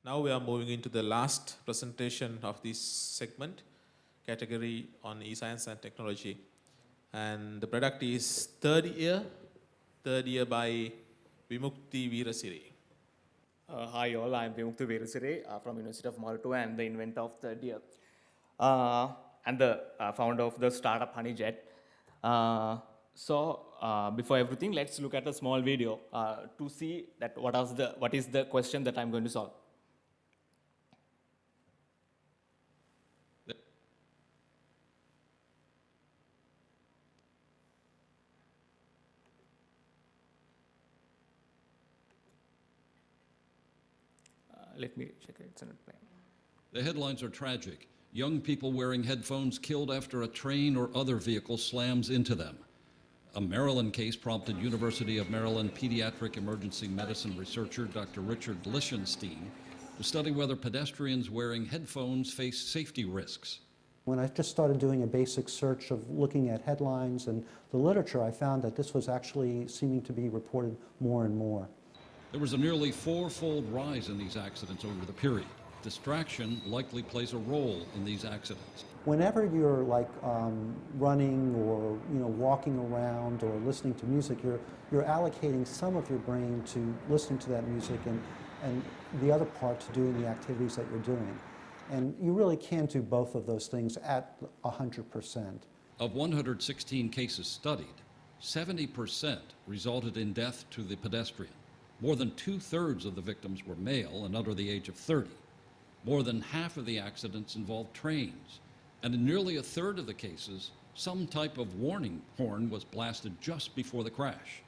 Now we are moving into the last presentation of this segment, category on e-science and technology. And the product is third year by Vimukti Veerasiri. Hi all, I am Vimukti Veerasiri from University of Malta and the inventor of third year and the founder of the startup HoneyJet. Before everything, let's look at a small video to see that what is the question that I'm going to solve. Let me check it. It's not playing. The headlines are tragic. Young people wearing headphones killed after a train or other vehicle slams into them. A Maryland case prompted University of Maryland pediatric emergency medicine researcher Dr. Richard Lichtenstein to study whether pedestrians wearing headphones face safety risks. When I just started doing a basic search of looking at headlines and the literature, I found that this was actually seeming to be reported more and more. There was a nearly four-fold rise in these accidents over the period. Distraction likely plays a role in these accidents. Whenever you're running or walking around or listening to music, you're allocating some of your brain to listening to that music and the other part to doing the activities that you're doing. And you really can do both of those things at 100%. Of 116 cases studied, 70% resulted in death to the pedestrian. More than 2/3 of the victims were male and under the age of 30. More than half of the accidents involved trains. And in nearly 1/3 of the cases, some type of warning horn was blasted just before the crash.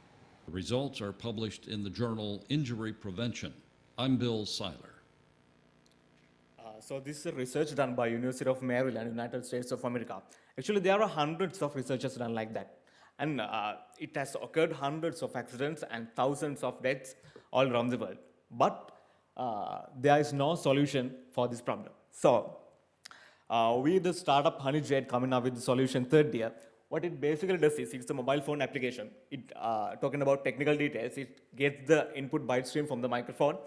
The results are published in the journal Injury Prevention. I'm Bill Seiler. So this is research done by University of Maryland, United States of America. Actually, there are hundreds of researches done like that. And it has occurred hundreds of accidents and thousands of deaths all around the world. But there is no solution for this problem. So we, the startup HoneyJet, coming up with the solution third year. What it basically does is, it's a mobile phone application. It, talking about technical details, it gets the input byte stream from the microphone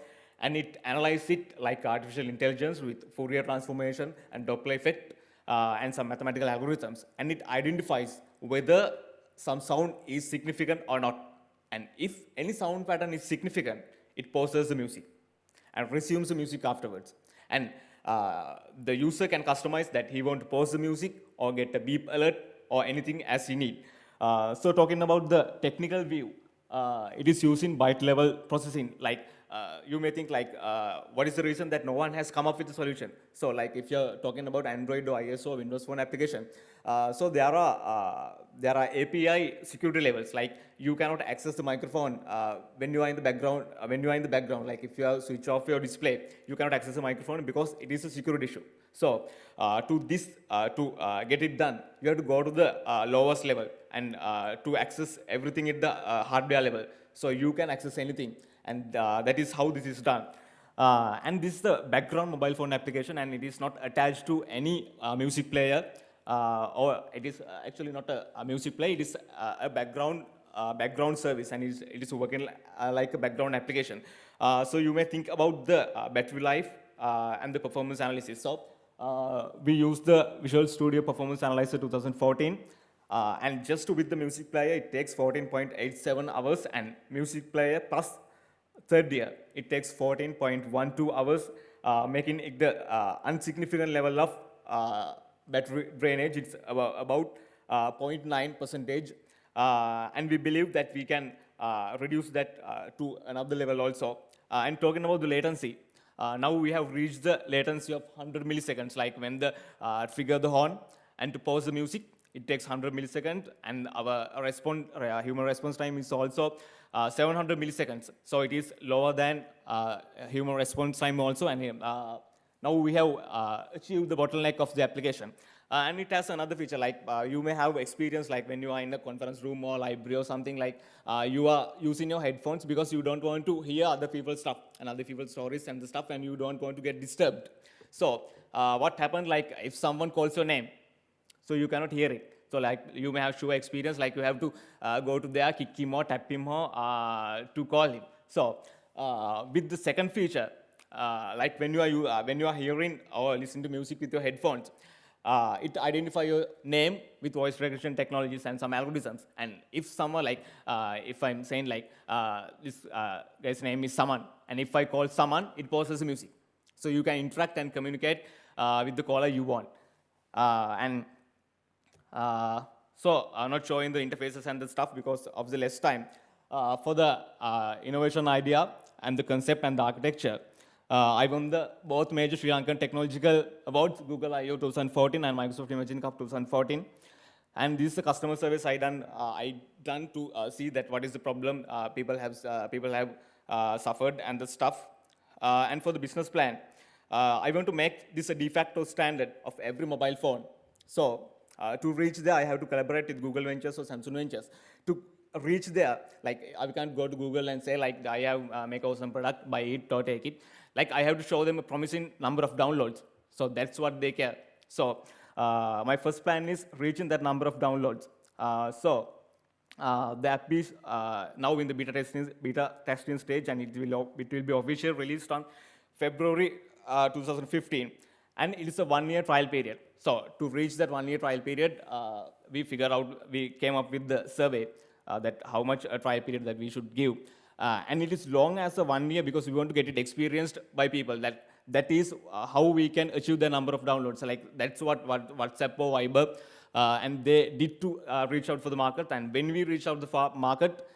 and it analyzes it like artificial intelligence with Fourier transformation and Doppler effect and some mathematical algorithms. And it identifies whether some sound is significant or not. And if any sound pattern is significant, it pauses the music and resumes the music afterwards. And the user can customize that he want to pause the music or get a beep alert or anything as he need. So talking about the technical view, it is using byte level processing. Like you may think like, what is the reason that no one has come up with a solution? So like if you're talking about Android or iOS or Windows Phone application, so there are API security levels. Like you cannot access the microphone when you are in the background. Like if you have switch off your display, you cannot access the microphone because it is a security issue. So to get it done, you have to go to the lowest level and to access everything at the hardware level. So you can access anything, and that is how this is done. And this is the background mobile phone application, and it is not attached to any music player, or it is actually not a music player. It is a background service, and it is working like a background application. So you may think about the battery life and the performance analysis. So we use the Visual Studio Performance Analyzer 2014. And just with the music player, it takes 14.87 hours, and music player plus third year, it takes 14.12 hours, making it the insignificant level of battery drainage. It's about 0.9%. And we believe that we can reduce that to another level also. And talking about the latency, now we have reached the latency of 100 milliseconds, like when the trigger the horn and to pause the music, it takes 100 milliseconds, and our human response time is also 700 milliseconds. So it is lower than human response time also, and now we have achieved the bottleneck of the application. And it has another feature, like you may have experience like when you are in a conference room or library or something, like you are using your headphones because you don't want to hear other people's stuff and other people's stories and the stuff, and you don't want to get disturbed. So what happens, like if someone calls your name, so you cannot hear it. So like you may have show experience, like you have to go to there, kick him or tap him or to call him. So with the second feature, like when you are hearing or listening to music with your headphones, it identify your name with voice recognition technologies and some algorithms. And if someone like, if I'm saying like, this guy's name is Saman, and if I call Saman, it pauses the music. So you can interact and communicate with the caller you want. So I'm not showing the interfaces and the stuff because of the less time. For the innovation idea and the concept and the architecture, I won the both major Sri Lankan technological awards, Google I/O 2014 and Microsoft Imagine Cup 2014. And this is the customer service I done to see that what is the problem people have suffered and the stuff. And for the business plan, I want to make this a de facto standard of every mobile phone. So to reach there, I have to collaborate with Google Ventures or Samsung Ventures. To reach there, like I can't go to Google and say like I have make awesome product, buy it or take it. Like I have to show them a promising number of downloads. So that's what they care. So my first plan is reaching that number of downloads. The app is now in the beta testing stage, and it will be officially released on February 2015, and it is a 1-year trial period. So to reach that 1-year trial period, we came up with the survey that how much a trial period that we should give. And it is long as a 1 year because we want to get it experienced by people. That is how we can achieve the number of downloads. So like that's what WhatsApp or Viber, and they did to reach out for the market. And when we reach out the market,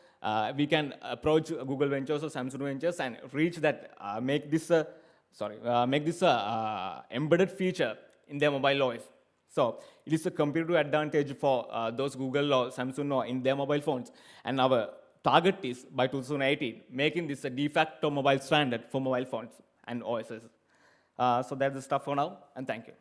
we can approach Google Ventures or Samsung Ventures and reach that, make this embedded feature in their mobile OS. So it is a competitive advantage for those Google or Samsung or in their mobile phones. And our target is by 2018, making this a de facto mobile standard for mobile phones and OSs. So that's the stuff for now, and thank you.